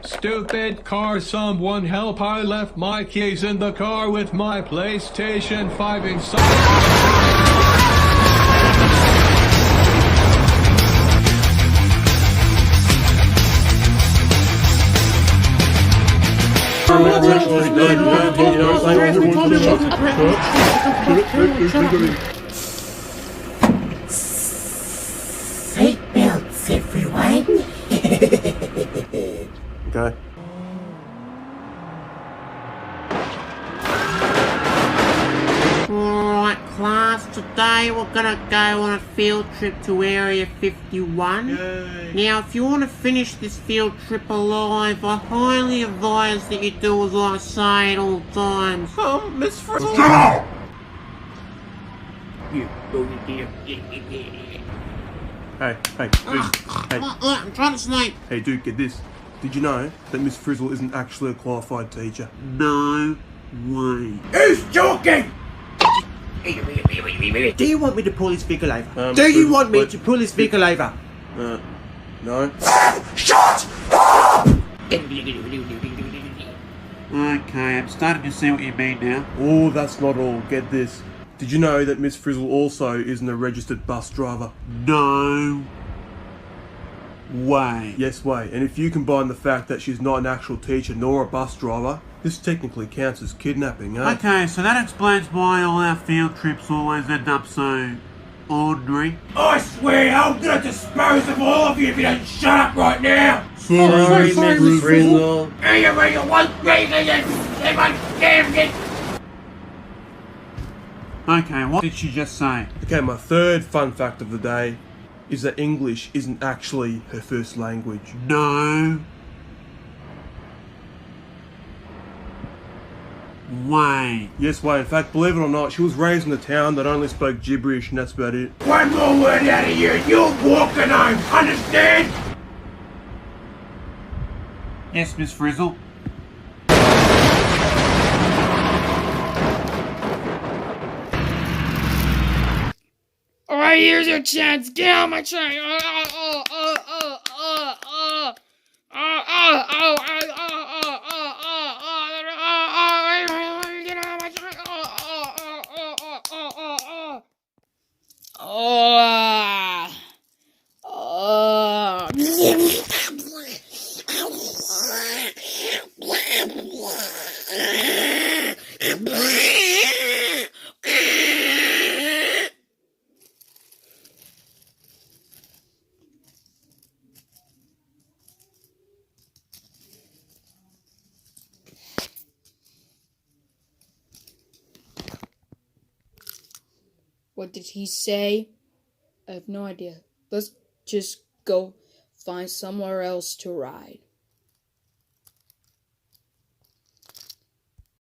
Stupid car, someone help, I left my keys in the car with my PlayStation 5 inside. Seatbelts, everyone. Okay. Alright class, today we're gonna go on a field trip to Area 51. Yay. Now if you want to finish this field trip alive, I highly advise that you do as I say at all times. Miss Frizzle. Hey, I'm trying to sleep. hey, dude, get this. Did you know that Miss Frizzle isn't actually a qualified teacher? No way. Who's talking? Do you want me to pull his vehicle over? Do you want me to pull his vehicle over? No. Shut Okay, I'm starting to see what you mean now. Oh, that's not all. Get this. Did you know that Miss Frizzle also isn't a registered bus driver? No way. Yes way. And if you combine the fact that she's not an actual teacher nor a bus driver, this technically counts as kidnapping, eh? Okay, so that explains why all our field trips always end up so ordinary. I swear I'm gonna dispose of all of you if you don't shut up right now! Sorry, Miss Frizzle. And you make it one reason and one damn it! Okay, what did she just say? Okay, my third fun fact of the day is that English isn't actually her first language. No way. Yes way. In fact, believe it or not, she was raised in a town that only spoke gibberish and that's about it. One more word out of you and you're walking home, understand? Yes, Miss Frizzle. Alright, here's your chance. Get on my train. What did he say? I have no idea. Let's just go find somewhere else to ride.